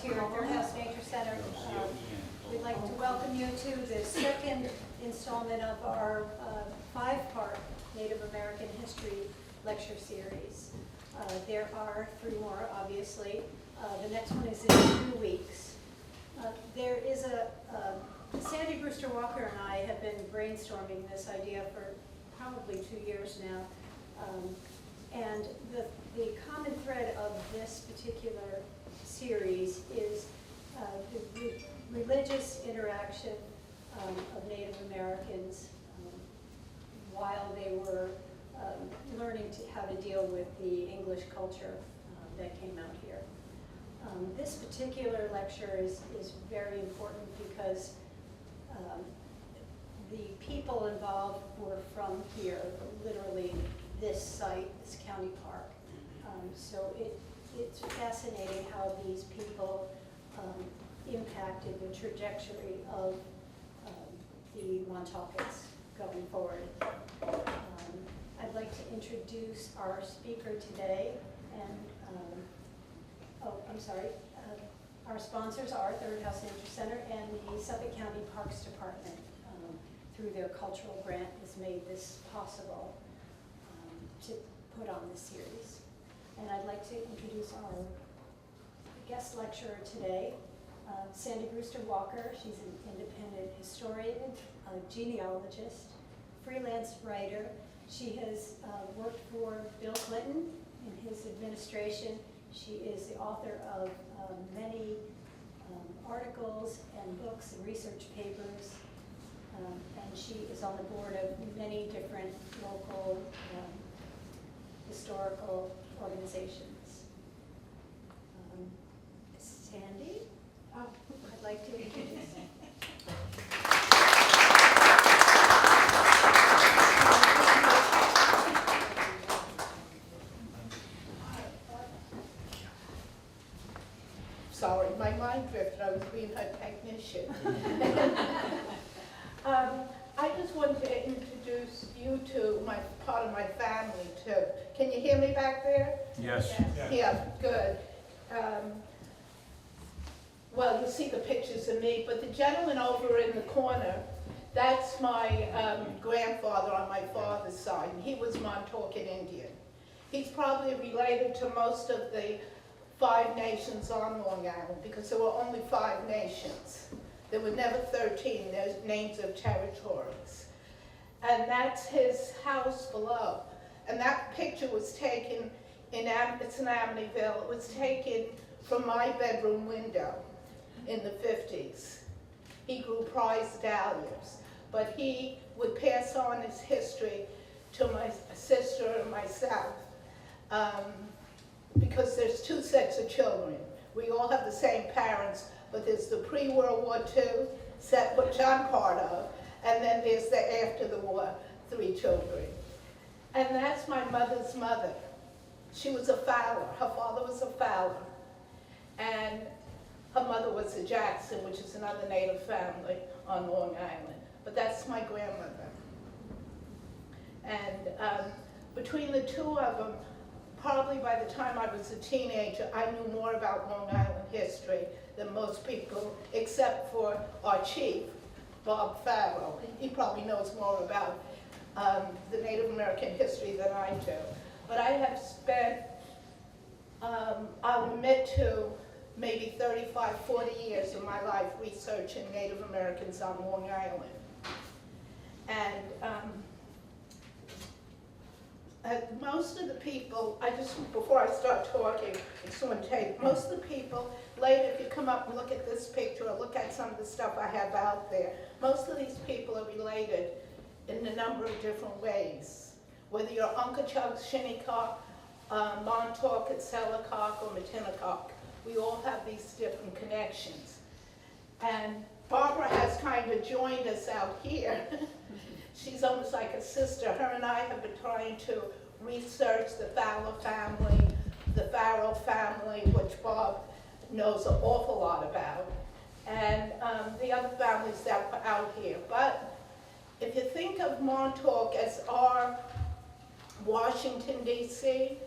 here at Third House Nature Center. We'd like to welcome you to the second installment of our five-part Native American History lecture series. There are three more, obviously. The next one is in 2 weeks. There is Sandy Brewster Walker and I have been brainstorming this idea for probably 2 years now. And the common thread of this particular series is the religious interaction of Native Americans while they were learning how to deal with the English culture that came out here. This particular lecture is very important because the people involved were from here, literally this site, this county park. So it's fascinating how these people impacted the trajectory of the Montaukets going forward. I'd like to introduce our speaker today, and our sponsors are Third House Nature Center and the Suffolk County Parks Department, through their cultural grant, has made this possible to put on this series. And I'd like to introduce our guest lecturer today, Sandy Brewster Walker. She's an independent historian, a genealogist, freelance writer. She has worked for Bill Clinton in his administration. She is the author of many articles and books and research papers. And she is on the board of many different local historical organizations. Sandy, I'd like to introduce you. Sorry, my mind drifted. I was being her technician. I just wanted to introduce you to part of my family too. Can you hear me back there? Yes. Yeah, good. Well, you see the pictures of me, but the gentleman over in the corner, that's my grandfather on my father's side, and he was Montaukett Indian. He's probably related to most of the 5 nations on Long Island, because there were only 5 nations. There were never 13. There's names of territories. And that's his house below. And that picture was taken it's in Amityville. It was taken from my bedroom window in the 50s. He grew prize dahlias, but he would pass on his history to my sister and myself, because there's 2 sets of children. We all have the same parents, but there's the pre-World War II set, which I'm part of, and then there's the after the war 3 children. And that's my mother's mother. She was a Fowler. Her father was a Fowler. And her mother was a Jackson, which is another Native family on Long Island. But that's my grandmother. And between the 2 of them, probably by the time I was a teenager, I knew more about Long Island history than most people, except for our chief, Bob Farrell. He probably knows more about the Native American history than I do. But I have spent, I'll admit to, maybe 35, 40 years of my life researching Native Americans on Long Island. And most of the people, before I start talking, it's on tape, most of the people, later if you come up and look at this picture or look at some of the stuff I have out there, most of these people are related in a number of different ways. Whether you're Uncachug, Shinnecock, Montauk, Sellecock, or Matinacock, we all have these different connections. And Barbara has kind of joined us out here. She's almost like a sister. Her and I have been trying to research the Fowler family, the Farrell family, which Bob knows an awful lot about, and the other families that were out here. But if you think of Montauk as our Washington, D.C.,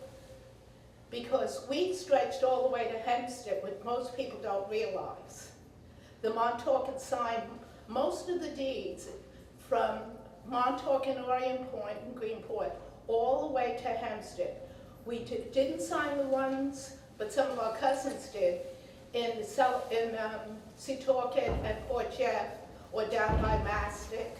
because we stretched all the way to Hempstead, which most people don't realize. The Montaukets signed most of the deeds from Montauk and Orient Point and Greenport all the way to Hempstead. We didn't sign the ones, but some of our cousins did, in Setauket and Port Jeff, or down by Mastic,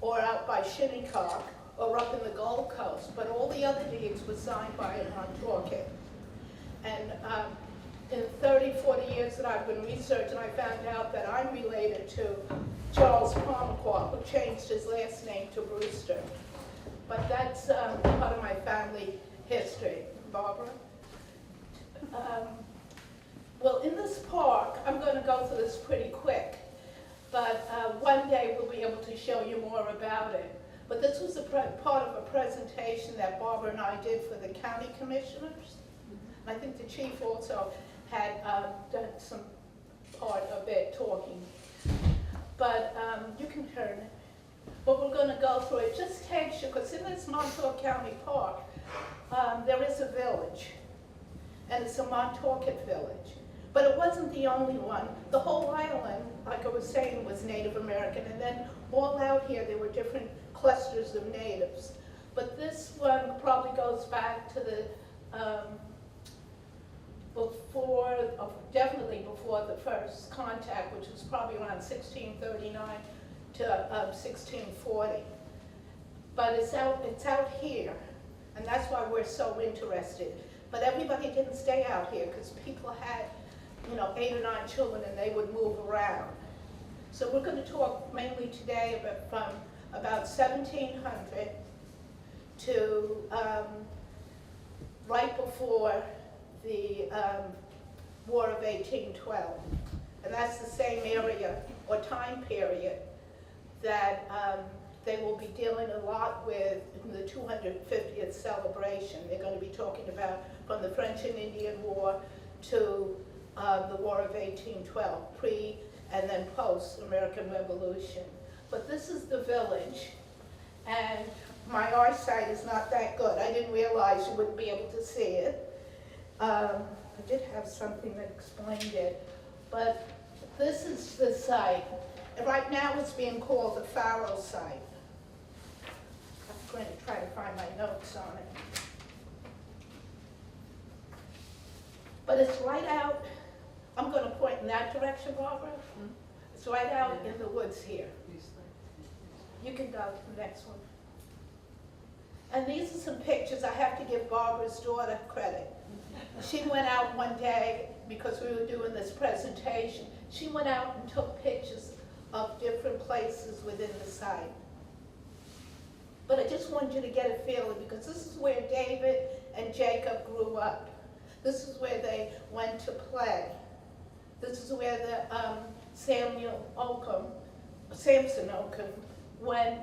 or out by Shinnecock, or up in the Gold Coast. But all the other deeds were signed by a Montaukett. And in 30, 40 years that I've been researching, I found out that I'm related to Charles Palmaquah, who changed his last name to Brewster. But that's part of my family history. Barbara? Well, in this park, I'm going to go through this pretty quick, but one day we'll be able to show you more about it. But this was a part of a presentation that Barbara and I did for the county commissioners. I think the chief also had done some part of it talking. But you can turn it. But we're going to go through it. Just takes you, because in this Montauk County Park, there is a village. And it's a Montaukett village. But it wasn't the only one. The whole island, like I was saying, was Native American. And then all out here, there were different clusters of natives. But this one probably goes back to the definitely before the first contact, which was probably around 1639 to 1640. But it's out here, and that's why we're so interested. But everybody didn't stay out here because people had, 8 or 9 children, and they would move around. So we're going to talk mainly today from about 1700 to right before the War of 1812. And that's the same area or time period that they will be dealing a lot with in the 250th celebration. They're going to be talking about from the French and Indian War to the War of 1812, pre and then post American Revolution. But this is the village, and my eyesight is not that good. I didn't realize you wouldn't be able to see it. I did have something that explained it, but this is the site. And right now it's being called the Farrell site. I'm going to try to find my notes on it. But it's right out, I'm going to point in that direction, Barbara. It's right out in the woods here. You can go to the next one. And these are some pictures. I have to give Barbara's daughter credit. She went out one day, because we were doing this presentation, she went out and took pictures of different places within the site. But I just wanted you to get a feeling, because this is where David and Jacob grew up. This is where they went to play. This is where the Samson Occom went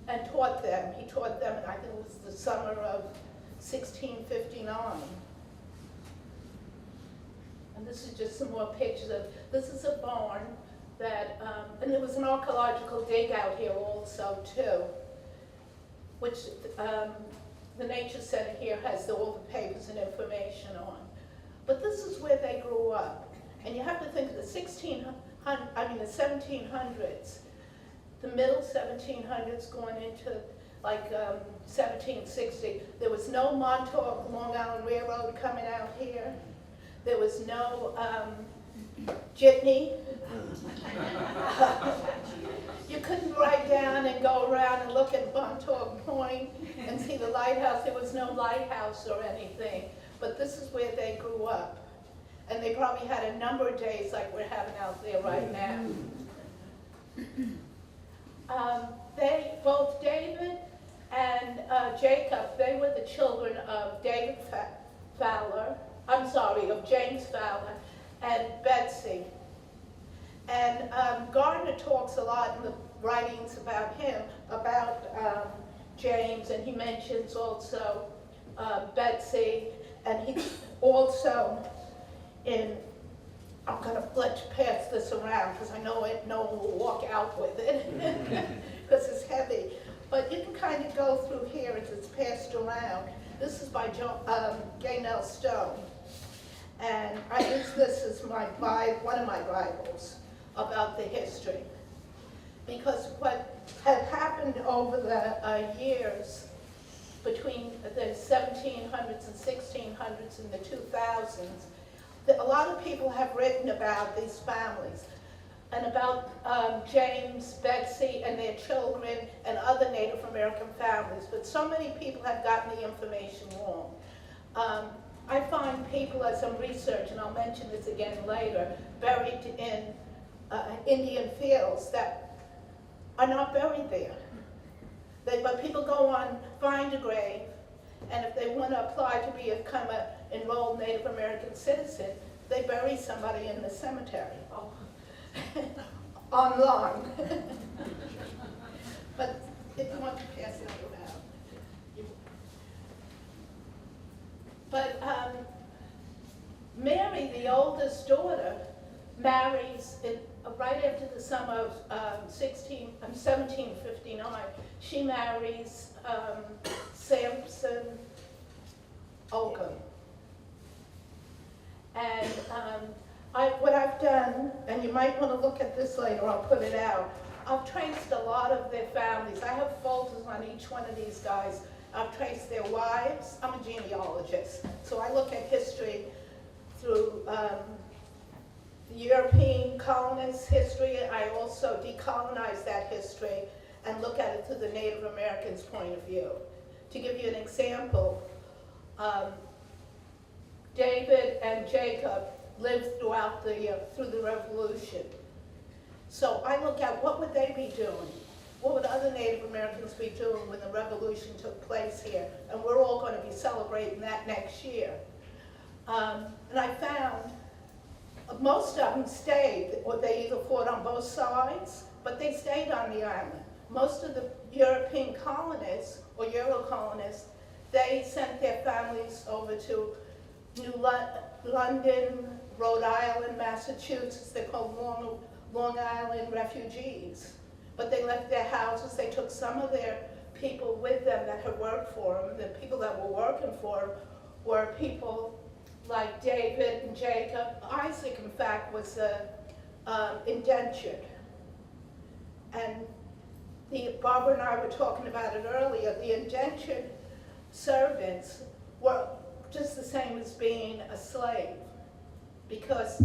and taught them. He taught them, I think it was the summer of 1659. And this is just some more pictures of, this is a barn that, and there was an archaeological dig out here also too, which the Nature Center here has all the papers and information on. But this is where they grew up. And you have to think of the 1700s, the middle 1700s going into like 1760. There was no Montauk Long Island Railroad coming out here. There was no jitney. You couldn't ride down and go around and look at Montauk Point and see the lighthouse. There was no lighthouse or anything. But this is where they grew up. And they probably had a number of days like we're having out there right now. Both David and Jacob, they were the children of David Fowler, of James Fowler and Betsy. And Gardner talks a lot in the writings about him, about James, and he mentions also Betsy, and he also I'm going to let you pass this around because I know no one will walk out with it because it's heavy. But you can kind of go through here as it's passed around. This is by Gaynell Stone. And I use this as one of my Bibles about the history. Because what had happened over the years between the 1700s and 1600s and the 2000s, a lot of people have written about these families and about James, Betsy, and their children and other Native American families, but so many people have gotten the information wrong. I find people, as I'm researching, I'll mention this again later, buried in Indian fields that are not buried there. But people go on, find a grave, and if they want to apply to become an enrolled Native American citizen, they bury somebody in the cemetery. Oh. On lawn. But if you want to pass that around. But Mary, the oldest daughter, marries right after the summer of 1759. She marries Samson Occom. And what I've done, and you might want to look at this later, I'll put it out, I've traced a lot of their families. I have folders on each one of these guys. I've traced their wives. I'm a genealogist, so I look at history through the European colonist history. I also decolonize that history and look at it through the Native Americans' point of view. To give you an example, David and Jacob lived through the Revolution. So I look at what would they be doing? What would other Native Americans be doing when the Revolution took place here? And we're all going to be celebrating that next year. And I found most of them stayed, or they either fought on both sides, but they stayed on the island. Most of the European colonists, or Euro colonists, they sent their families over to London, Rhode Island, Massachusetts. They're called Long Island refugees. But they left their houses. They took some of their people with them that had worked for them. The people that were working for them were people like David and Jacob. Isaac, in fact, was indentured. And Barbara and I were talking about it earlier. The indentured servants were just the same as being a slave, because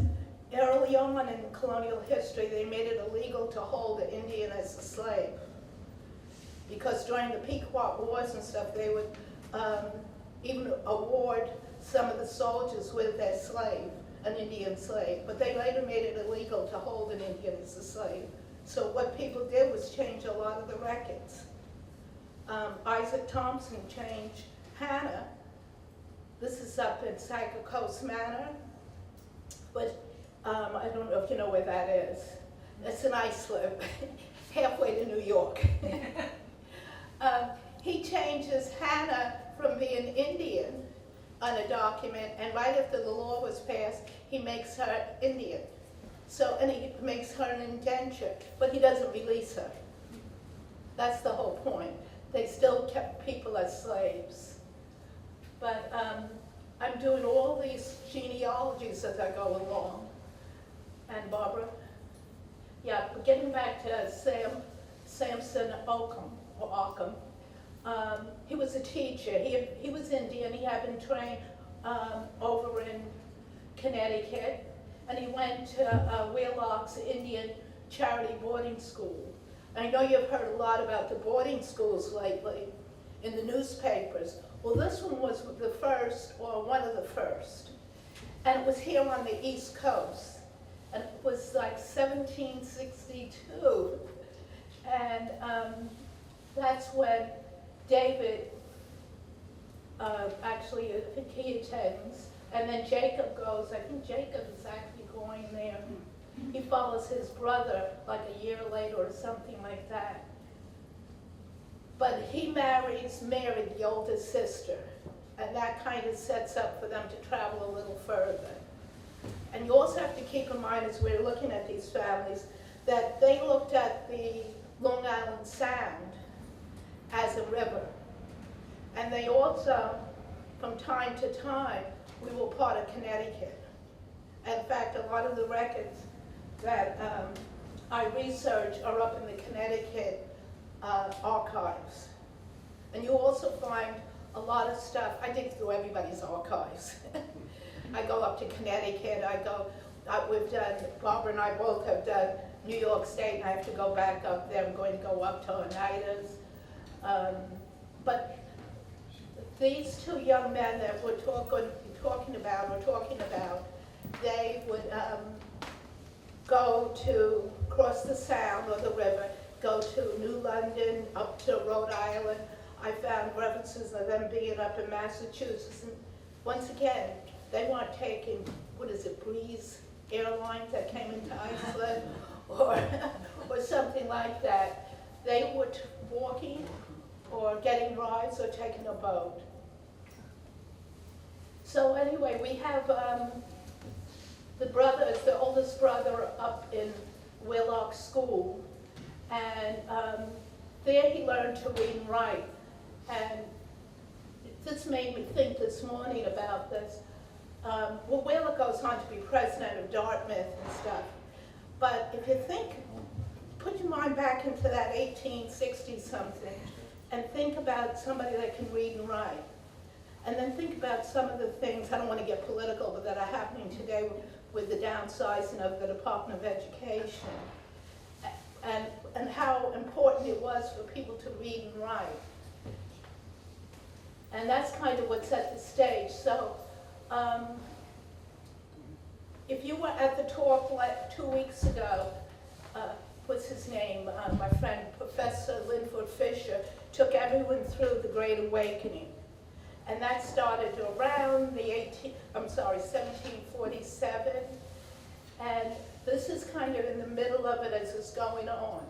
early on in colonial history, they made it illegal to hold an Indian as a slave. Because during the Pequot Wars and stuff, they would even award some of the soldiers with their slave, an Indian slave. But they later made it illegal to hold an Indian as a slave. So what people did was change a lot of the records. Isaac Thompson changed Hannah. This is up in Saco Coast Manor, but I don't know if you know where that is. It's an islip, halfway to New York. He changes Hannah from being Indian on a document, and right after the law was passed, he makes her Indian. So, and he makes her an indenture, but he doesn't release her. That's the whole point. They still kept people as slaves. But I'm doing all these genealogies as I go along. And Barbara? Yeah, but getting back to Samson Occom, or Occom. He was a teacher. He was Indian. He had been trained over in Connecticut. And he went to Wheelock's Indian Charity Boarding School. And I know you've heard a lot about the boarding schools lately in the newspapers. Well, this one was the first, or one of the first. And it was here on the East Coast. And it was like 1762. And that's when David, actually, I think he attends. And then Jacob goes. I think Jacob is actually going there. He follows his brother like a year later or something like that. But he marries Mary, the oldest sister, and that kind of sets up for them to travel a little further. And you also have to keep in mind, as we're looking at these families, that they looked at the Long Island Sound as a river. And they also from time to time, we were part of Connecticut. In fact, a lot of the records that I research are up in the Connecticut archives. And you also find a lot of stuff. I dig through everybody's archives. I go up to Connecticut, we've done, Barbara and I both have done New York State, and I have to go back up there. I'm going to go up to Oneida's. But these two young men that we're talking about, they would go to cross the Sound or the river, go to New London, up to Rhode Island. I found references of them being up in Massachusetts. And once again, they weren't taking, Breeze Airlines that came into Iceland or something like that. They were walking or getting rides or taking a boat. So anyway, we have the oldest brother up in Willock School, and there he learned to read and write. And this made me think this morning about this. Well, Wheeler goes on to be president of Dartmouth and stuff. But if you think, put your mind back into that 1860 something and think about somebody that can read and write. And then think about some of the things, I don't want to get political, but that are happening today with the downsizing of the Department of Education. And how important it was for people to read and write. And that's kind of what set the stage. So if you were at the talk 2 weeks ago, what's his name? My friend, Professor Linford Fisher, took everyone through the Great Awakening. And that started around 1747. And this is kind of in the middle of it as it's going on.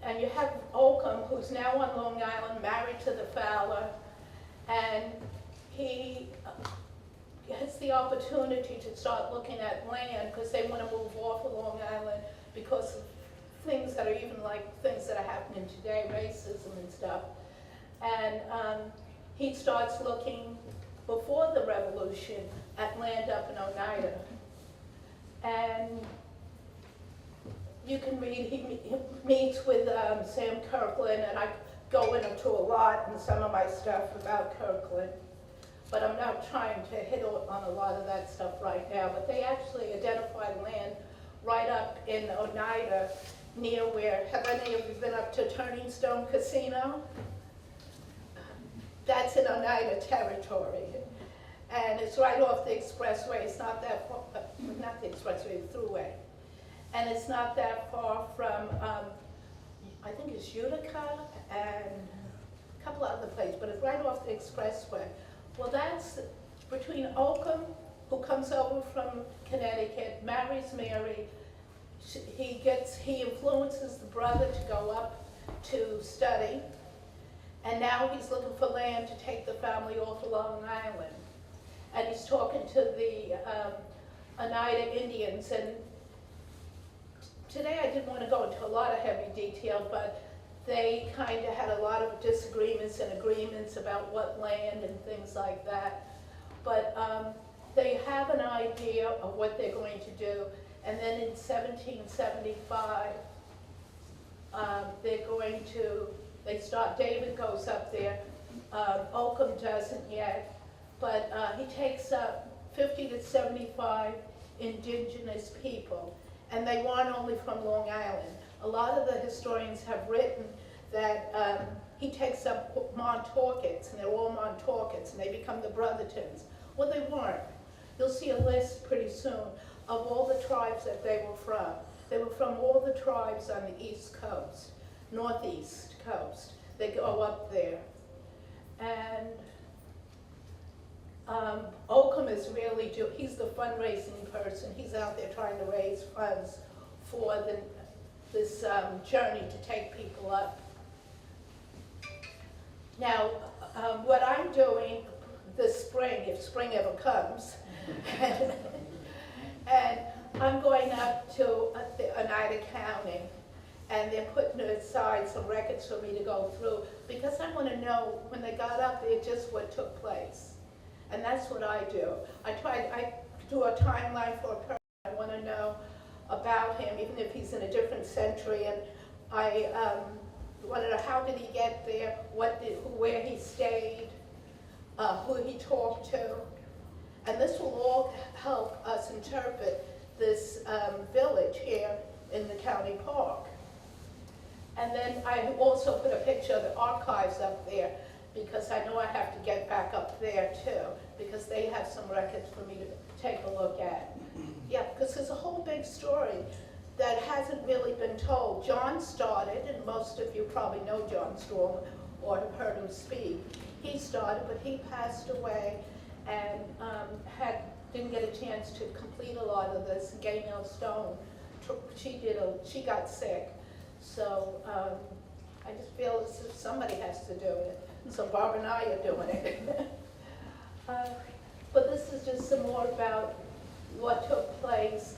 And you have Occom, who's now on Long Island, married to the Fowler, and he has the opportunity to start looking at land because they want to move off of Long Island because of things that are even like things that are happening today, racism and stuff. And he starts looking before the revolution at land up in Oneida. And you can read, he meets with Sam Kirkland, and I go into a lot in some of my stuff about Kirkland, but I'm not trying to hit on a lot of that stuff right now. But they actually identified land right up in Oneida near where, have any of you been up to Turning Stone Casino? That's in Oneida territory. And it's right off the expressway. It's not that far, not the expressway, the thruway. And it's not that far from, I think it's Utica and a couple of other places, but it's right off the expressway. Well, that's between Occom, who comes over from Connecticut, marries Mary. He influences the brother to go up to study. And now he's looking for land to take the family off of Long Island. And he's talking to the Oneida Indians. And today I didn't want to go into a lot of heavy detail, but they kind of had a lot of disagreements and agreements about what land and things like that. But they have an idea of what they're going to do. And then in 1775, David goes up there. Occom doesn't yet, but he takes up 50 to 75 indigenous people, and they weren't only from Long Island. A lot of the historians have written that he takes up Montaukets, and they're all Montaukets, and they become the Brothertons. Well, they weren't. You'll see a list pretty soon of all the tribes that they were from. They were from all the tribes on the East Coast, Northeast Coast. They go up there. And Occom is really, he's the fundraising person. He's out there trying to raise funds for this journey to take people up. Now, what I'm doing this spring, if spring ever comes, and I'm going up to Oneida County, and they're putting aside some records for me to go through, because I want to know when they got up there just what took place. that's what I do. I do a timeline for a person. I want to know about him, even if he's in a different century, and I want to know how did he get there, where he stayed, who he talked to, and this will all help us interpret this village here in the county park. And then I also put a picture of the archives up there because I know I have to get back up there too, because they have some records for me to take a look at. Yeah, because there's a whole big story that hasn't really been told. John started, and most of you probably know John Storm or have heard him speak. He started, but he passed away and didn't get a chance to complete a lot of this. Gaynell Stone, she got sick. So I just feel as if somebody has to do it. So Barb and I are doing it. But this is just some more about what took place.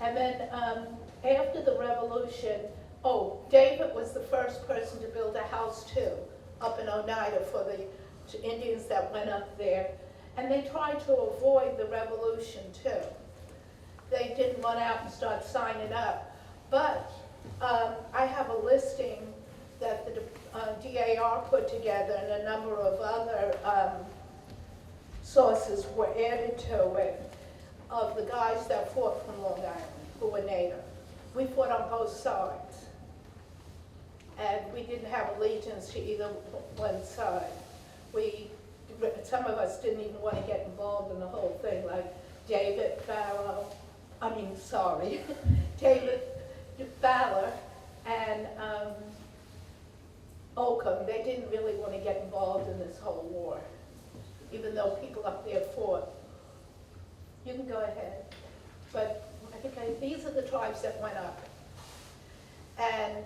And then after the revolution, David was the first person to build a house too, up in Oneida for the Indians that went up there. And they tried to avoid the revolution too. They didn't run out and start signing up. But I have a listing that the DAR put together, and a number of other sources were added to it, of the guys that fought from Long Island, who were Native. We fought on both sides, and we didn't have allegiance to either one side. Some of us didn't even want to get involved in the whole thing, like David Fowler and Occom. They didn't really want to get involved in this whole war, even though people up there fought. You can go ahead. But I think these are the tribes that went up. And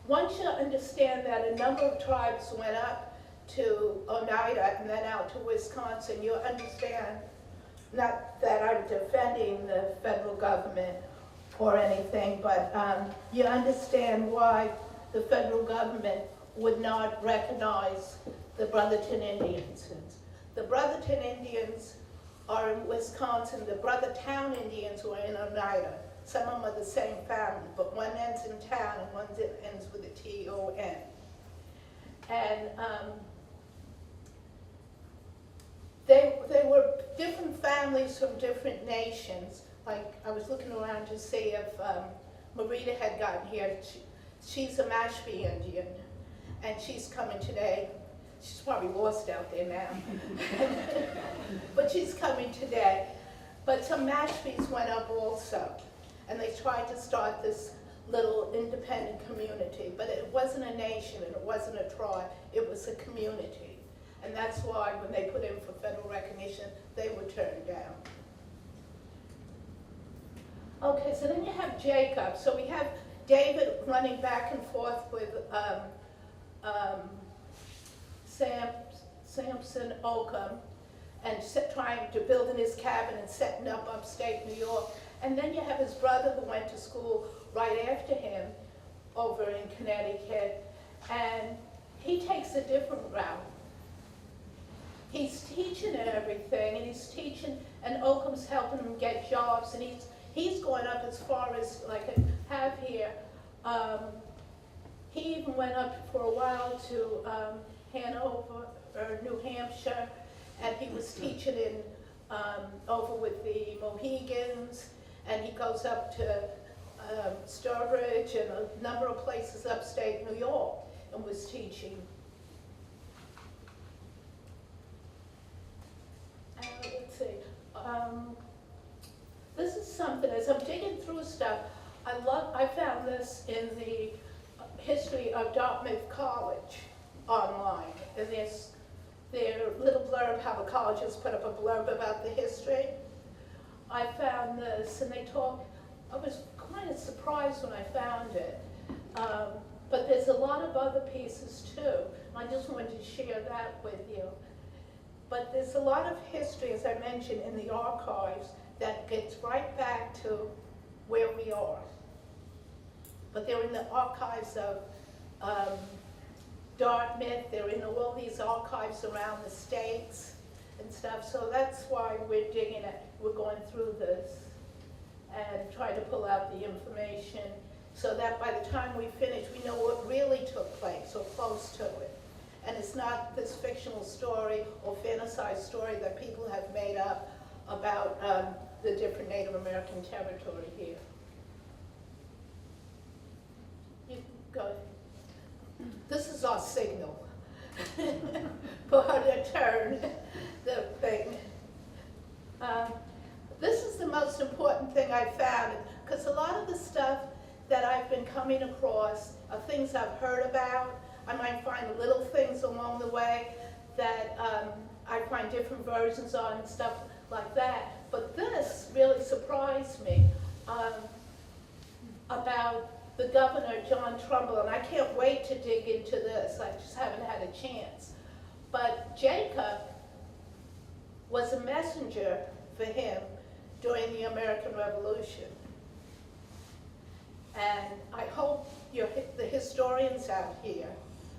once you understand that a number of tribes went up to Oneida and then out to Wisconsin, you understand, not that I'm defending the federal government or anything, but you understand why the federal government would not recognize the Brotherton Indians. The Brotherton Indians are in Wisconsin. The Brothertown Indians were in Oneida. Some of them are the same family, but one ends in town and one ends with a T-O-N. And they were different families from different nations. Like, I was looking around to see if Marita had gotten here. She's a Mashpee Indian, and she's coming today. She's probably lost out there now. But she's coming today. But some Mashpees went up also, and they tried to start this little independent community. But it wasn't a nation, and it wasn't a tribe. It was a community. And that's why when they put in for federal recognition, they were turned down. Okay, so then you have Jacob. So we have David running back and forth with Samson Occom and trying to build in his cabin and setting up upstate New York. And then you have his brother who went to school right after him over in Connecticut, and he takes a different route. He's teaching and everything, and he's teaching, and Occom's helping him get jobs, and he's going up as far as, like I have here, he even went up for a while to Hanover, or New Hampshire, and he was teaching in over with the Mohegans, and he goes up to Sturbridge and a number of places upstate New York and was teaching. Let's see. This is something, as I'm digging through stuff, I found this in the history of Dartmouth College online. And there's their little blurb, how the college has put up a blurb about the history. I found this, and they talk, I was kind of surprised when I found it. But there's a lot of other pieces too. And I just wanted to share that with you. But there's a lot of history, as I mentioned, in the archives that gets right back to where we are. But they're in the archives of Dartmouth, they're in all these archives around the states, and stuff. So that's why we're digging it. We're going through this and trying to pull out the information so that by the time we finish, we know what really took place or close to it. And it's not this fictional story or fantasized story that people have made up about the different Native American territory here. You go ahead. This is our signal for her to turn the thing. This is the most important thing I found, because a lot of the stuff that I've been coming across are things I've heard about. I might find little things along the way that I find different versions on and stuff like that. But this really surprised me about the governor, John Trumbull, and I can't wait to dig into this. I just haven't had a chance. But Jacob was a messenger for him during the American Revolution. And I hope the historians out here,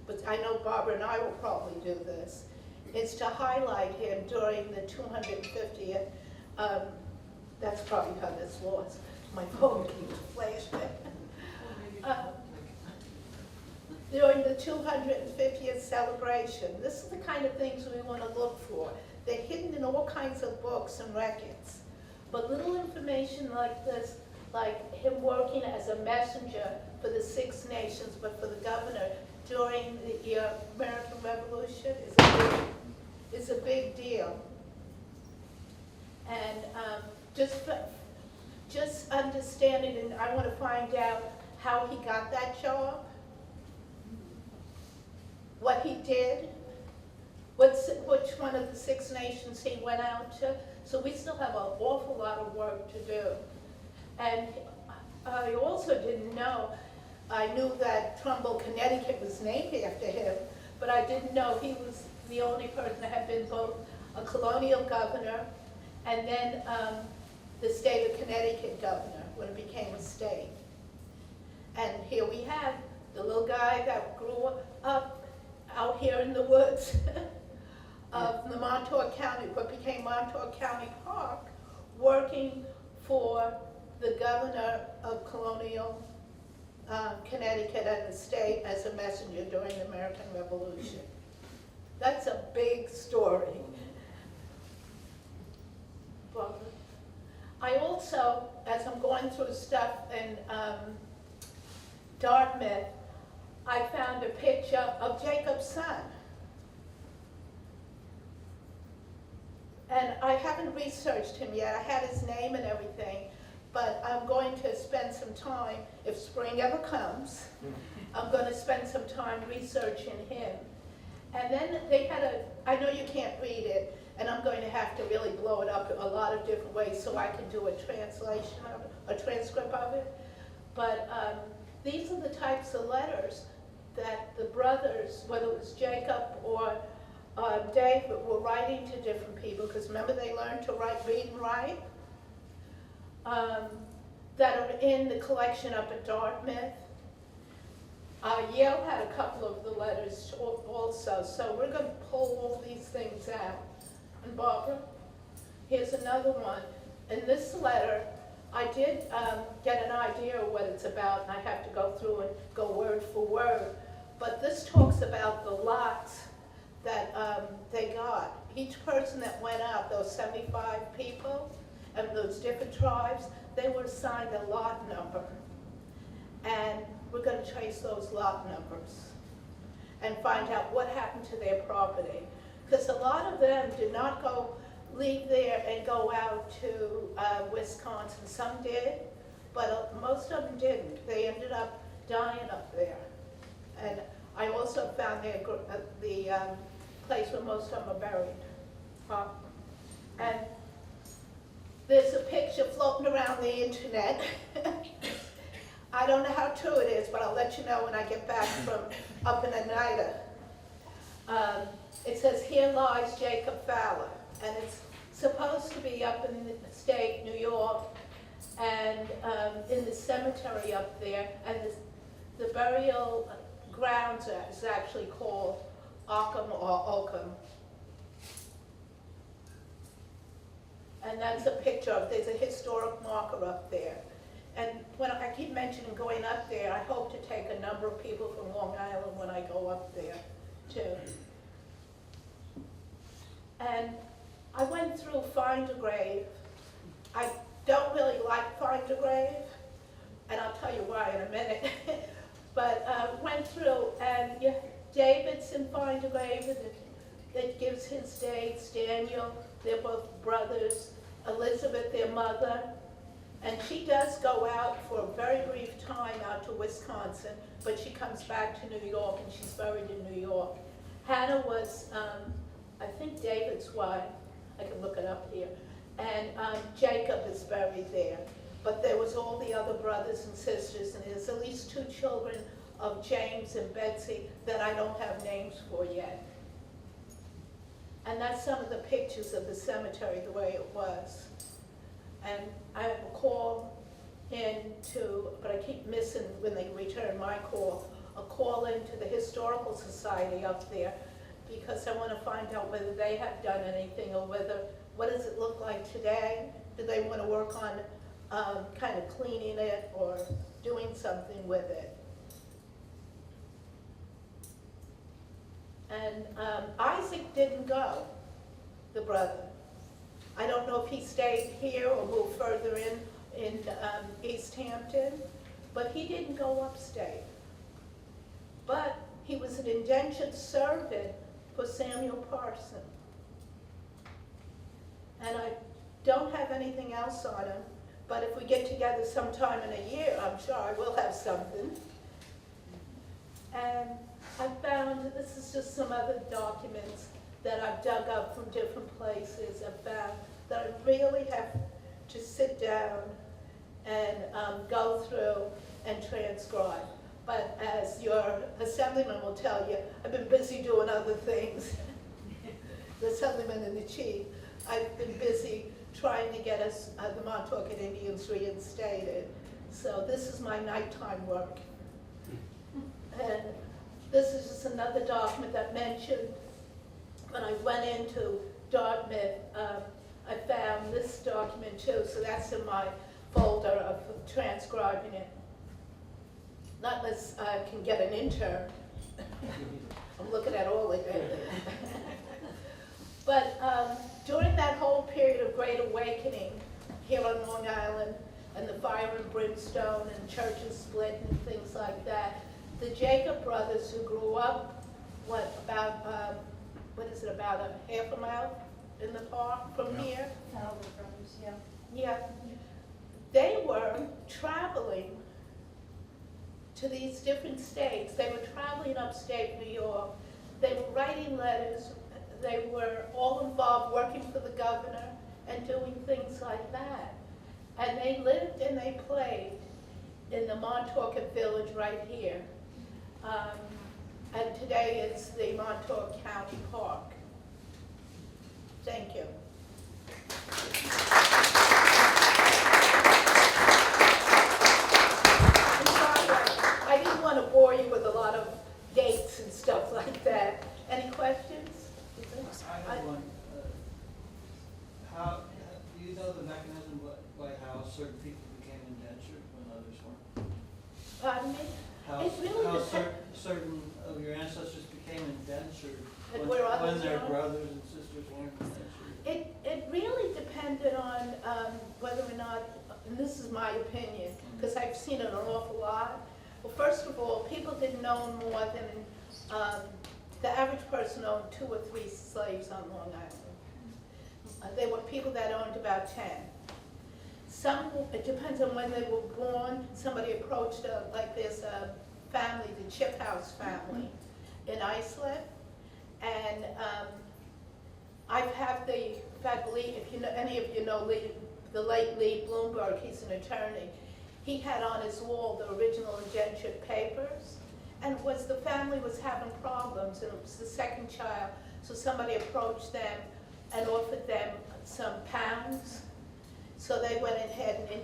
but I know Barbara and I will probably do this, is to highlight him during the 250th, that's probably how this was. My phone keeps flashing. During the 250th celebration. This is the kind of things we want to look for. They're hidden in all kinds of books and records. But little information like this, like him working as a messenger for the Six Nations, but for the governor during the American Revolution is a big deal. And just understanding, and I want to find out how he got that job, what he did, which one of the Six Nations he went out to. So we still have an awful lot of work to do. And I also didn't know, I knew that Trumbull, Connecticut was named after him, but I didn't know he was the only person that had been both a colonial governor and then the state of Connecticut governor when it became a state. And here we have the little guy that grew up out here in the woods of the Montauk County, what became Montauk County Park, working for the governor of colonial Connecticut and the state as a messenger during the American Revolution. That's a big story. But I also, as I'm going through stuff in Dartmouth, I found a picture of Jacob's son. And I haven't researched him yet. I had his name and everything, but I'm going to spend some time, if spring ever comes, I'm going to spend some time researching him. And then they had I know you can't read it, and I'm going to have to really blow it up a lot of different ways so I can do a translation of it, a transcript of it. But these are the types of letters that the brothers, whether it was Jacob or David, were writing to different people, because remember they learned to read and write, that are in the collection up at Dartmouth. Yale had a couple of the letters also, so we're going to pull all these things out. And Barbara, here's another one. In this letter, I did get an idea of what it's about, and I have to go through and go word for word. But this talks about the lots that they got. Each person that went out, those 75 people, and those different tribes, they were assigned a lot number. And we're going to trace those lot numbers and find out what happened to their property. Because a lot of them did not leave there and go out to Wisconsin. Some did, but most of them didn't. They ended up dying up there. And I also found the place where most of them are buried. And there's a picture floating around the internet. I don't know how true it is, but I'll let you know when I get back from up in Oneida. It says, "Here lies Jacob Fowler," and it's supposed to be up in the state, New York, and in the cemetery up there, and the burial grounds is actually called Occom or Occom. And that's a picture of, there's a historic marker up there. And when I keep mentioning going up there, I hope to take a number of people from Long Island when I go up there too. And I went through Find a Grave. I don't really like Find a Grave, and I'll tell you why in a minute. But went through, and yeah, David's in Find a Grave, that gives his dates. Daniel, they're both brothers. Elizabeth, their mother. And she does go out for a very brief time out to Wisconsin, but she comes back to New York, and she's buried in New York. Hannah was, I think, David's wife. I can look it up here. And Jacob is buried there. But there was all the other brothers and sisters, and there's at least 2 children of James and Betsy that I don't have names for yet. And that's some of the pictures of the cemetery, the way it was. And I have a call in to, but I keep missing when they return my call, a call into the Historical Society up there, because I want to find out whether they have done anything, or whether, what does it look like today? Do they want to work on kind of cleaning it or doing something with it? And Isaac didn't go, the brother. I don't know if he stayed here or moved further in East Hampton, but he didn't go upstate. But he was an indentured servant for Samuel Parson. And I don't have anything else on him, but if we get together sometime in a year, I'm sure I will have something. And I found, this is just some other documents that I've dug up from different places. I found that I really have to sit down and go through and transcribe. But as your assemblyman will tell you, I've been busy doing other things. The assemblyman and the chief, I've been busy trying to get us, the Montaukett Indians, reinstated. So this is my nighttime work. And this is just another document that mentioned when I went into Dartmouth, I found this document too, so that's in my folder of transcribing it. Not unless I can get an intern. I'm looking at all of it. But during that whole period of Great Awakening here on Long Island, and the fire and brimstone and churches split and things like that, the Jacob brothers, who grew up, about a half a mile in the park from here? Fowler brothers, yeah. Yeah. They were traveling to these different states. They were traveling upstate New York. They were writing letters. They were all involved working for the governor and doing things like that. And they lived and they played in the Montaukett village right here. And today it's the Montauk County Park. Thank you. And sorry, I didn't want to bore you with a lot of dates and stuff like that. Any questions? I have one. How do you know the mechanism by how certain people became indentured when others weren't? Pardon me? How, It really how depends. certain of your ancestors became indentured And when, where others when their weren't? brothers and sisters weren't indentured? It really depended on whether or not, and this is my opinion, because I've seen it an awful lot. Well, first of all, people didn't own more than, the average person owned 2 or 3 slaves on Long Island. There were people that owned about 10. Some, it depends on when they were born. Somebody approached, like there's a family, the Chip House family in Iceland, and I have the, in fact, Lee, if you know, any of you know Lee, the late Lee Bloomberg, he's an attorney. He had on his wall the original indentured papers, and it was the family was having problems, and it was the second child, so somebody approached them and offered them some pounds, so they went ahead and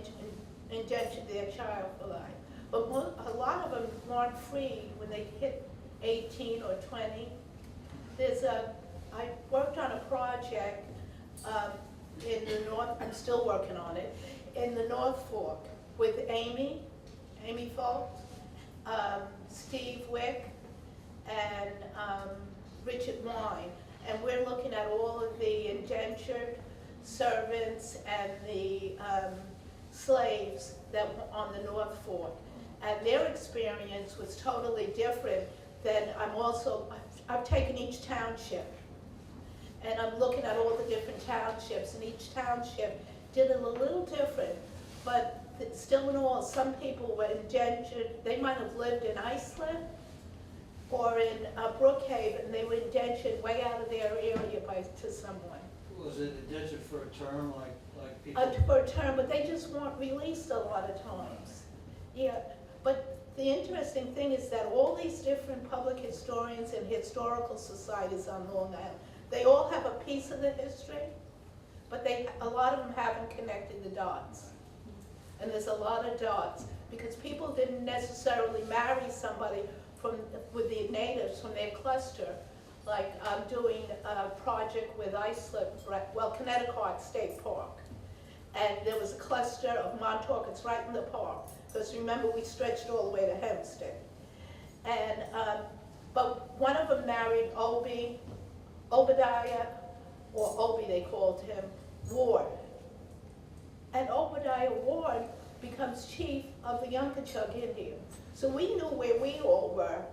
indentured their child for life. But a lot of them weren't free when they hit 18 or 20. I worked on a project in the I'm still working on it, in the North Fork with Amy Folk, Steve Wick, and Richard Wine. And we're looking at all of the indentured servants and the slaves that were on the North Fork. And their experience was totally different than I've taken each township. And I'm looking at all the different townships, and each township did it a little different, but still in all, some people were indentured. They might have lived in Iceland or in Brookhaven. They were indentured way out of their area to someone. Was it indentured for a term, like people? For a term, but they just weren't released a lot of times. Yeah, but the interesting thing is that all these different public historians and historical societies on Long Island, they all have a piece of the history, but a lot of them haven't connected the dots. And there's a lot of dots, because people didn't necessarily marry somebody with the natives from their cluster. Like I'm doing a project with Iceland, Connecticut State Park. And there was a cluster of Montaukets right in the park, because remember we stretched all the way to Hempstead. And, but one of them married Obadiah, or Obi they called him, Ward. And Obadiah Ward becomes chief of the Yunkachug Indians. So we knew where we all were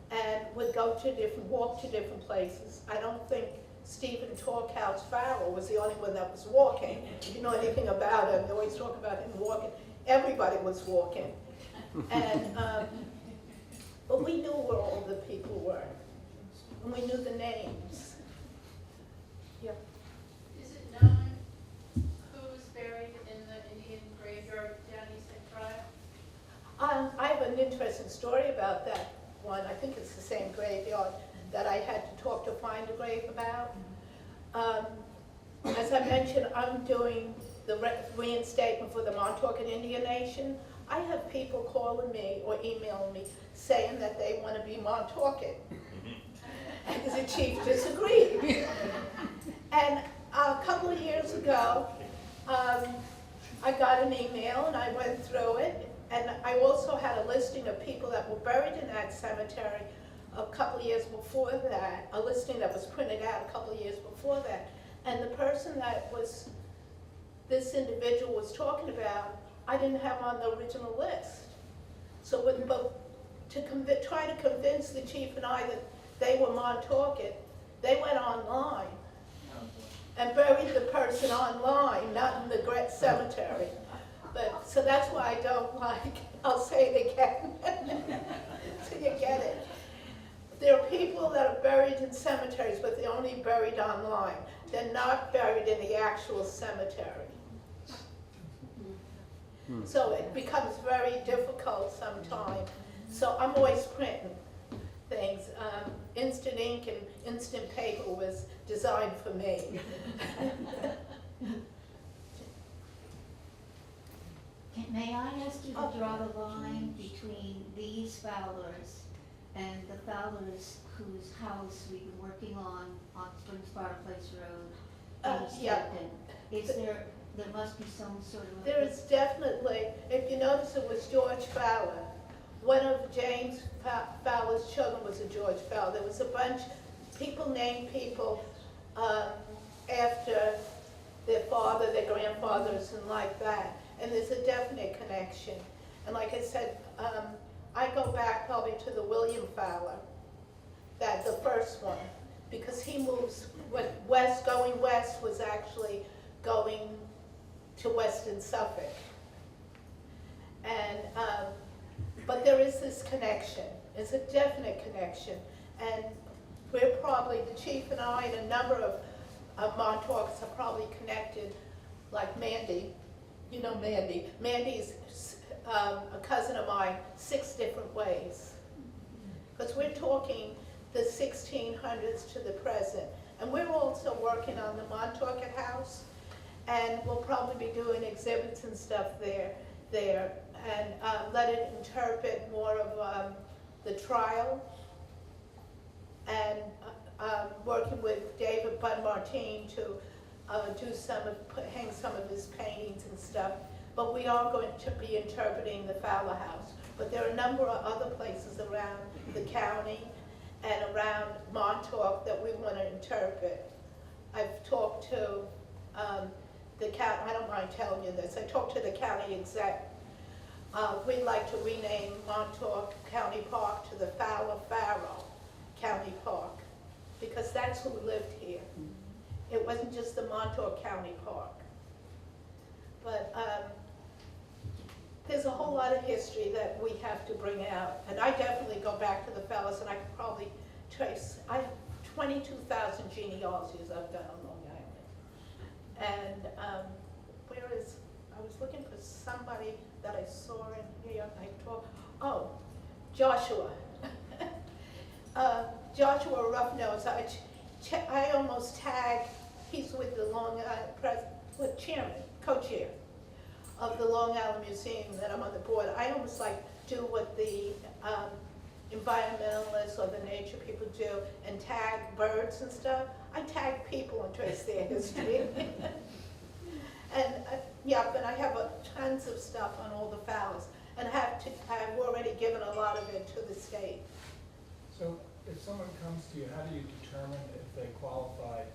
and would walk to different places. I don't think Stephen Talkhouse Farrell was the only one that was walking. If you know anything about him, they always talk about him walking. Everybody was walking. And, but we knew where all the people were. And we knew the names. Yeah. Is it known who's buried in the Indian graveyard down East Drive? I have an interesting story about that one. I think it's the same graveyard that I had to talk to Find a Grave about. As I mentioned, I'm doing the reinstatement for the Montauk Indian Nation. I have people calling me or emailing me saying that they want to be Montauket. Because the chief disagreed. And a couple of years ago, I got an email and I went through it. And I also had a listing of people that were buried in that cemetery a couple of years before that, a listing that was printed out a couple of years before that. And the person that this individual was talking about, I didn't have on the original list. So to try to convince the chief and I that they were Montauket, they went online and buried the person online, not in the great cemetery. But, so that's why I don't like, I'll say it again, so you get it. There are people that are buried in cemeteries, but they're only buried online. They're not buried in the actual cemetery. So it becomes very difficult sometimes. So I'm always printing things. Instant ink and instant paper was designed for me. May I ask you to draw the line between these Fowlers and the Fowlers whose house we've been working on Springs Fireplace Road in Yeah. Hampton? Is there must be some sort of... There is definitely, if you notice, it was George Fowler. One of James Fowler's children was a George Fowler. There was a bunch, people named people after their father, their grandfathers, and like that. And there's a definite connection. And like I said, I go back probably to the William Fowler, the first one, because he moves, going west was actually going to Western Suffolk. And, but there is this connection. It's a definite connection. And we're probably, the chief and I and a number of Montaukets are probably connected, like Mandy. You know Mandy. Mandy's a cousin of mine, 6 different ways. Because we're talking the 1600s to the present. And we're also working on the Montauk House. And we'll probably be doing exhibits and stuff there, and let it interpret more of the trial. And working with David Bud Martin to hang some of his paintings and stuff. But we are going to be interpreting the Fowler House. But there are a number of other places around the county and around Montauk that we want to interpret. I've talked to the county, I don't mind telling you this, I talked to the county exec. We'd like to rename Montauk County Park to the Fowler Farrell County Park, because that's who lived here. It wasn't just the Montauk County Park. But there's a whole lot of history that we have to bring out. And I definitely go back to the fellas, and I could probably trace, I have 22,000 genealogies I've done on Long Island. And I was looking for somebody that I saw in here, Joshua. Joshua Roughnose, I almost tag, he's with the Long Island, chairman, co-chair of the Long Island Museum that I'm on the board. I almost like do what the environmentalists or the nature people do and tag birds and stuff. I tag people and trace their history. And but I have tons of stuff on all the fowls, and I've already given a lot of it to the state. So if someone comes to you, how do you determine if they qualify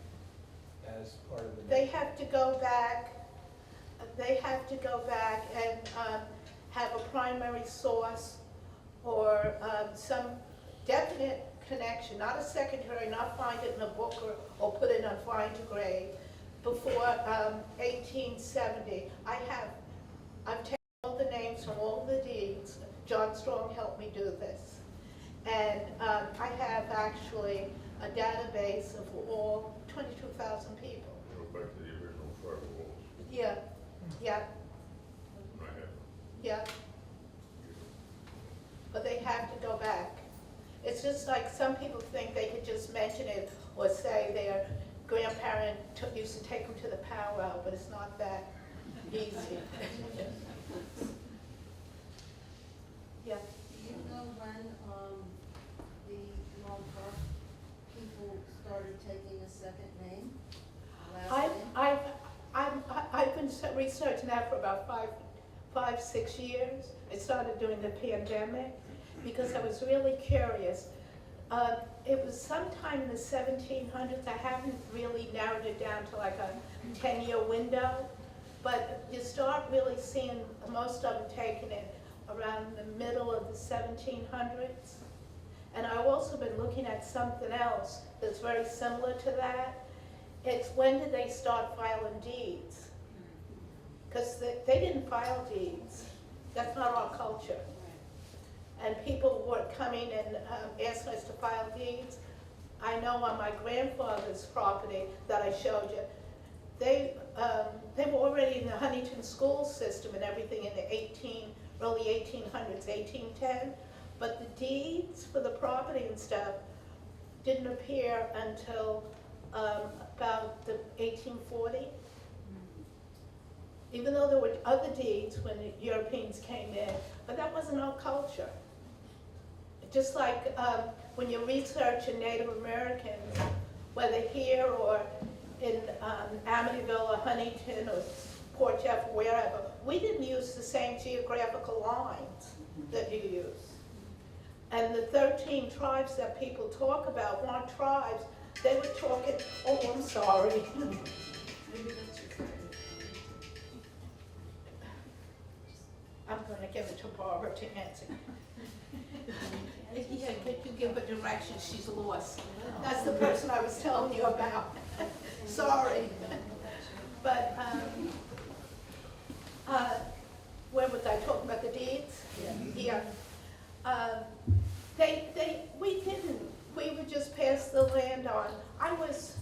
as part of the? They have to go back. They have to go back and have a primary source or some definite connection, not a secondary, not find it in a book or put it on Find a Grave. Before 1870, I've taken all the names from all the deeds. John Strong helped me do this. And I have actually a database of all 22,000 people. Go back to the original tribal laws. Yeah, yeah, I have. yeah. But they have to go back. It's just like some people think they could just mention it or say their grandparent used to take them to the powwow, but it's not that easy. Yeah. Do you know when the Montauk people started taking a second name? I've been researching that for about five, 6 years. I started during the pandemic because I was really curious. It was sometime in the 1700s. I haven't really narrowed it down to like a 10-year window, but you start really seeing most of them taking it around the middle of the 1700s. And I've also been looking at something else that's very similar to that. It's when did they start filing deeds? Because they didn't file deeds. That's not our culture. And people were coming and asking us to file deeds. I know on my grandfather's property that I showed you, they were already in the Huntington school system and everything in the early 1800s, 1810. But the deeds for the property and stuff didn't appear until about the 1840. Even though there were other deeds when the Europeans came in, but that wasn't our culture. Just like when you research in Native Americans, whether here or in Amityville or Huntington or Port Jeff, wherever, we didn't use the same geographical lines that you use. And the 13 tribes that people talk about weren't tribes. They were talking, oh, I'm sorry. I'm going to give it to Barbara to answer. Yeah, could you give a direction? She's lost. That's the person I was telling you about. Sorry. But where was I talking about the deeds? Yeah. We didn't. We would just pass the land on. I was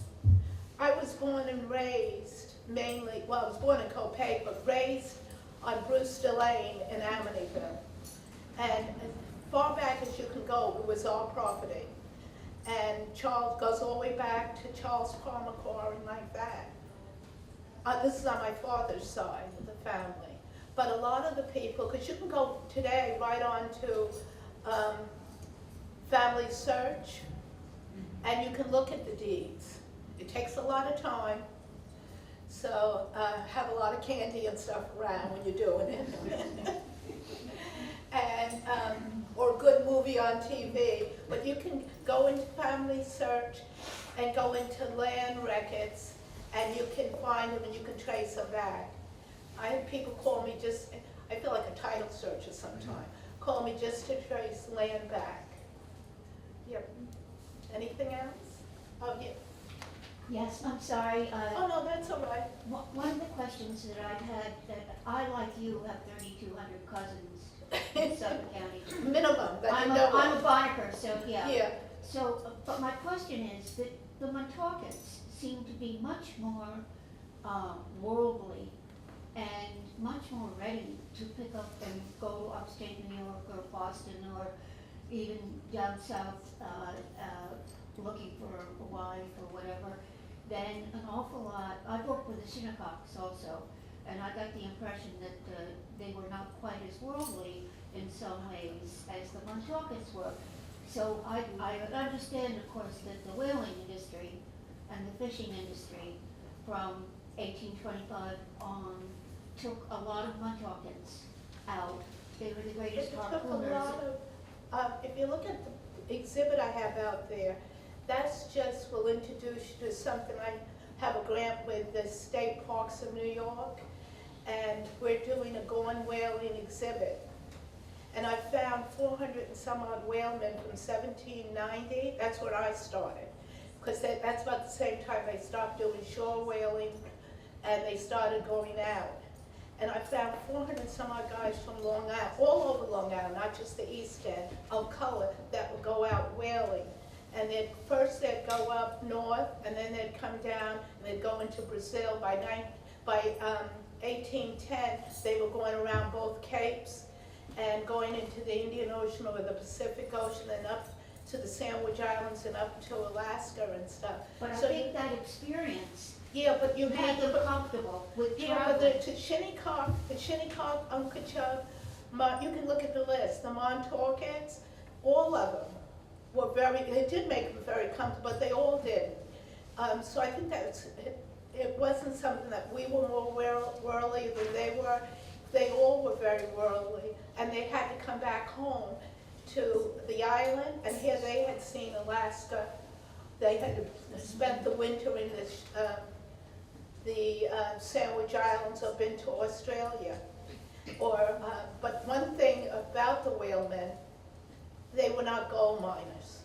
born and raised mainly. Well, I was born in Copac, but raised on Brewster Lane in Amityville. And far back as you can go, it was our property. And Charles goes all the way back to Charles Palmer and like that. This is on my father's side of the family. But a lot of the people, because you can go today right on to Family Search, and you can look at the deeds. It takes a lot of time. So, have a lot of candy and stuff around when you're doing it. And, or a good movie on TV. But you can go into Family Search and go into land records, and you can find them and you can trace them back. I had people call me just, I feel like a title searcher sometime, call me just to trace land back. Yep. Anything else? Oh, yeah. Yes, I'm sorry, Oh, no, that's all right. one of the questions that I've had, that I, like you, have 3,200 cousins in Suffolk County. Minimum, that I'm you a, know I'm of. a Barker, so yeah. Yeah. So, but my question is that the Montaukets seem to be much more worldly and much more ready to pick up and go to upstate New York or Boston or even down south looking for a wife or whatever than an awful lot. I've worked with the Shinnecocks also, and I got the impression that they were not quite as worldly in some ways as the Montaukets were. So I understand, of course, that the whaling industry and the fishing industry from 1825 on took a lot of Montaukets out. They were the It greatest took a harpooners. lot of, if you look at the exhibit I have out there, that's just will introduce you to something. I have a grant with the State Parks of New York, and we're doing a Gone Whaling exhibit. And I found 400 and some odd whalemen from 1790. That's where I started, because that's about the same time they stopped doing shore whaling, and they started going out. And I found 400 and some odd guys from Long Island, all over Long Island, not just the East End, of color, that would go out whaling. And then first they'd go up north, and then they'd come down, and they'd go into Brazil. By 1810, they were going around both capes and going into the Indian Ocean or the Pacific Ocean and up to the Sandwich Islands and up to Alaska and stuff. But I So think that experience yeah, but you made had them to. comfortable with Yeah, traveling. but the Shinnecock, Unkechaw, you can look at the list, the Montaukets, all of them were it did make them very comfortable, but they all did. So I think it wasn't something that we were more worldly than they were. They all were very worldly, and they had to come back home to the island, and here they had seen Alaska. They had spent the winter in the Sandwich Islands or been to Australia. But one thing about the whalemen, they were not gold miners.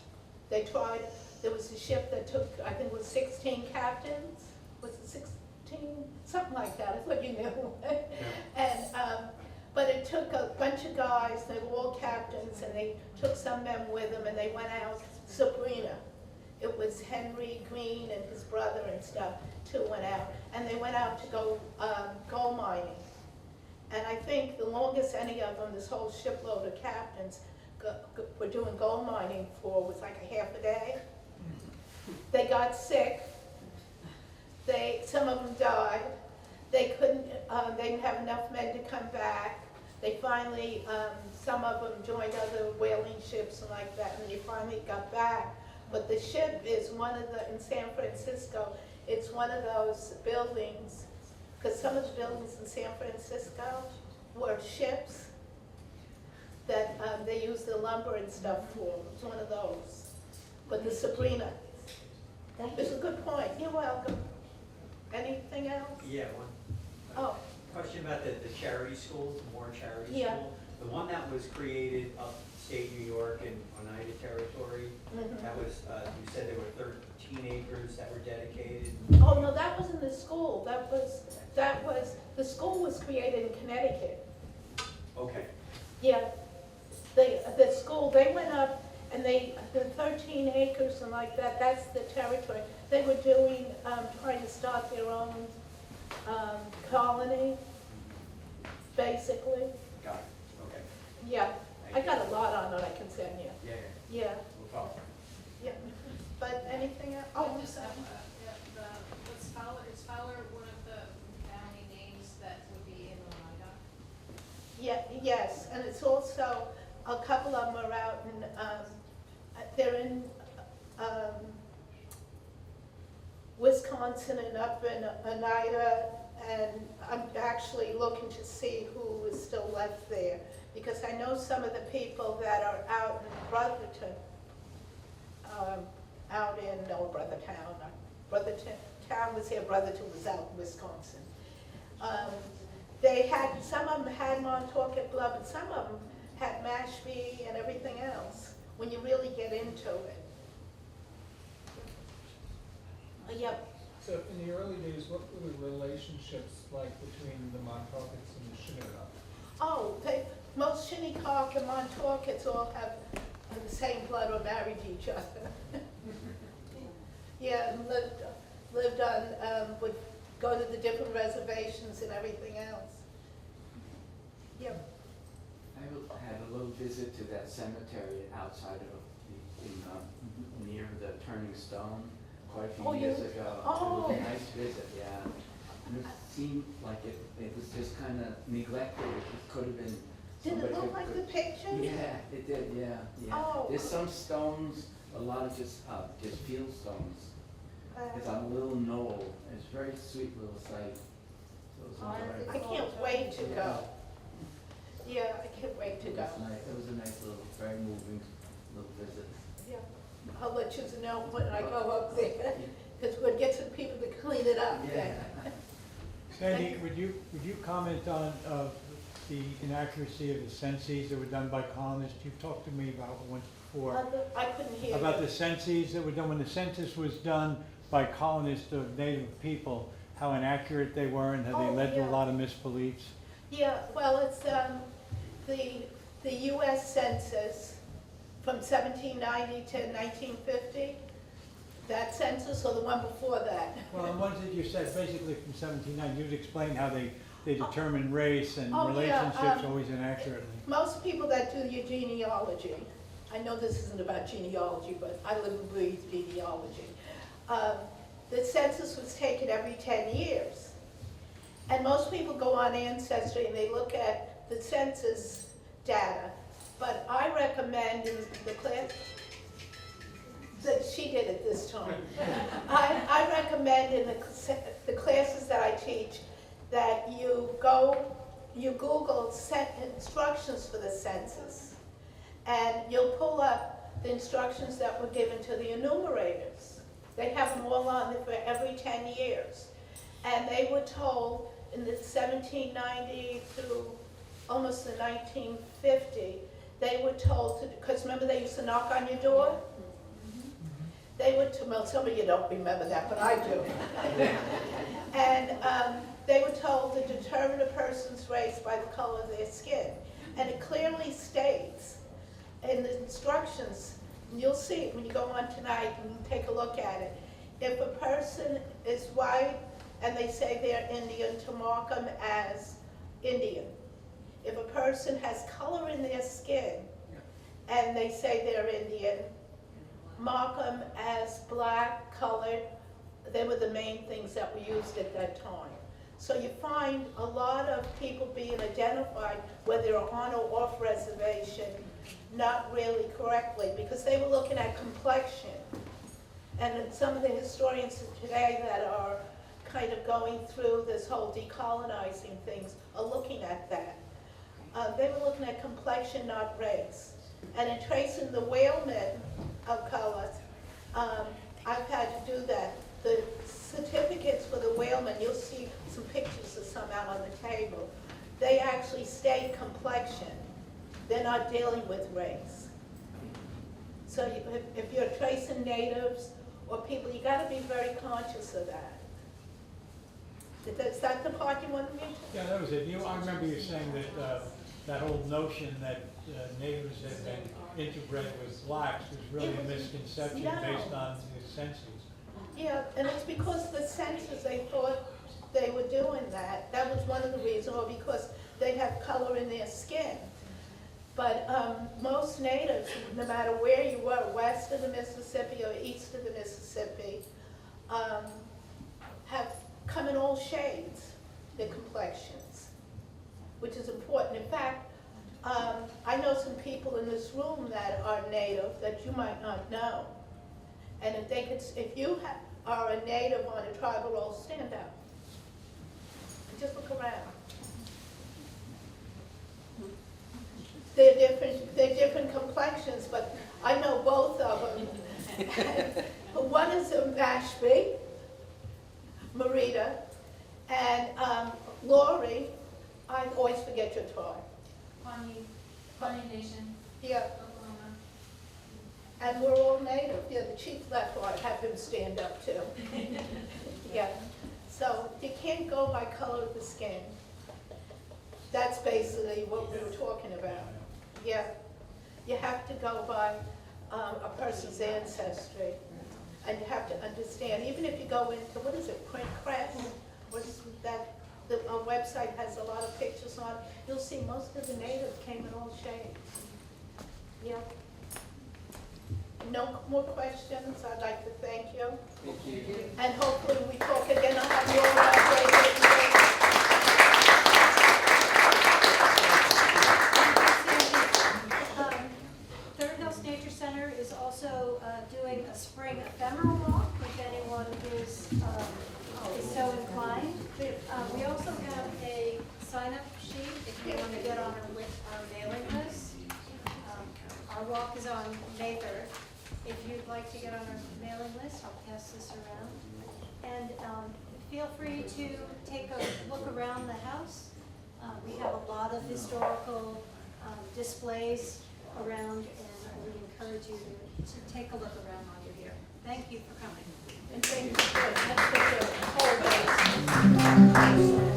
They tried, there was a ship that took, I think it was 16 captains, was it 16? Something like that, I thought you knew. And, but it took a bunch of guys, they were all captains, and they took some men with them, and they went out, Sabrina. It was Henry Green and his brother and stuff, two went out, and they went out to go gold mining. And I think the longest any of them, this whole shipload of captains, were doing gold mining for was like a half a day. They got sick. Some of them died. They didn't have enough men to come back. They finally, some of them joined other whaling ships and like that, and they finally got back. But the ship is in San Francisco, it's one of those buildings, because some of the buildings in San Francisco were ships that they used the lumber and stuff for. It was one of those. But the Sabrina, Thank it's you. a good point. You're welcome. Anything else? Yeah, one Oh, question about the charity schools, the Moore Charity Yeah. School. The one that was created upstate New York in Oneida Territory, mhm. that was, you said there were 13 acres that were dedicated. Oh, no, that wasn't the school. The school was created in Connecticut. Okay, Yeah, the school, they went up and the 13 acres and like that, that's the territory. They were doing, trying to start their own colony, basically. got it, okay. Yeah, I Thank got a lot on it I can send you. you. Yeah, Yeah, we'll follow. yeah. But anything else? I Oh, just have, what's Fowler, is Fowler one of the county names that would be in Oneida? yeah, yes, and it's also, a couple of them are out in, they're in Wisconsin Johnson and up in Oneida, and I'm actually looking to see who is still left there, because I know some of the people that are out in Brotherton, out in, no, Brotherton was here, Brotherton was out in Wisconsin. They had, some of them had Montauk blood, but some of them had Mashpee and everything else, when you really get into it. Yep. So in the early days, what were the relationships like between the Montaukets and the Shinnecock? Oh, most Shinnecock and Montaukets all have the same blood or married each other. Yeah, and lived on, would go to the different reservations and everything else. Yep. I had a little visit to that cemetery outside of, near the Turning Stone quite a few years ago. Oh. It was a nice visit, yeah. And it seemed like it was just kind of neglected. It could have been. Did it look like the picture? Yeah, it did, yeah. Oh. There's some stones, a lot of just field stones. It's on a little knoll. It's a very sweet little site. So it was I can't wait to go. Yeah, I can't wait to It go. was nice. It was a nice little, very moving little visit. Yeah, I'll let you know when I go up there, because we'll get some people to clean it up then. Sandy, would you comment on the inaccuracy of the censuses that were done by colonists? You've talked to me about once before. I couldn't hear About you. the censuses that were done, when the census was done by colonists of native people, how inaccurate they were and how they led to a lot of misbeliefs. Yeah, well, it's the U.S. Census from 1790 to 1950. That census or the one before that? Well, the ones that you said basically from 1790, you'd explain how they determine race and Oh, yeah, relationships always inaccurately. Most people that do your genealogy, I know this isn't about genealogy, but I live and breathe genealogy. The census was taken every 10 years. And most people go on Ancestry and they look at the census data. But I recommend in the class, that she did it this time. I recommend in the classes that I teach that you Google instructions for the census. And you'll pull up the instructions that were given to the enumerators. They have them all on there for every 10 years. And they were told in the 1790 through almost the 1950, they were told to, because remember they used to knock on your door? They were to, well, some of you don't remember that, but I do. And they were told to determine a person's race by the color of their skin. And it clearly states in the instructions, and you'll see it when you go on tonight and take a look at it. If a person is white and they say they're Indian, to mark them as Indian. If a person has color in their skin and they say they're Indian, mark them as black, colored. They were the main things that were used at that time. So you find a lot of people being identified, whether they're on or off reservation, not really correctly, because they were looking at complexion. And some of the historians today that are kind of going through this whole decolonizing things are looking at that. They were looking at complexion, not race. And in tracing the whalemen of color, I've had to do that. The certificates for the whalemen, you'll see some pictures of some out on the table. They actually state complexion. They're not dealing with race. So if you're tracing natives or people, you got to be very conscious of that. Is that the part you wanted me to? Yeah, that was it. I remember you saying that that whole notion that natives had been interbred with blacks was really a misconception based on the census. Yeah, and it's because the census, they thought they were doing that. That was one of the reasons, or because they have color in their skin. But most natives, no matter where you were, west of the Mississippi or east of the Mississippi, have come in all shades, their complexions, which is important. In fact, I know some people in this room that are native that you might not know. And if they could, if you are a native on a tribal role, stand up. Just look around. They're different complexions, but I know both of them. One is a Mashpee, Marita, and Lori, I always forget your tribe. Pawnee Nation, Yeah, Oklahoma. and we're all native. Yeah, the chief left, I have him stand up too. Yeah, so you can't go by color of the skin. That's basically what we were talking about. Yeah, you have to go by a person's ancestry, and you have to understand, even if you go into, what is it, print press? What's that, our website has a lot of pictures on, you'll see most of the natives came in all shades. Yeah. No more questions, I'd like to thank you. Thank you. And hopefully we talk again, I'll have you all back. Third Hills Nature Center is also doing a spring ephemeral walk, if anyone is so inclined. We also have a sign-up sheet if you want to get on our mailing list. Our walk is on May 3rd. If you'd like to get on our mailing list, I'll pass this around. And feel free to take a look around the house. We have a lot of historical displays around, and we encourage you to take a look around while you're here. Thank you for coming. And thank you for the whole day.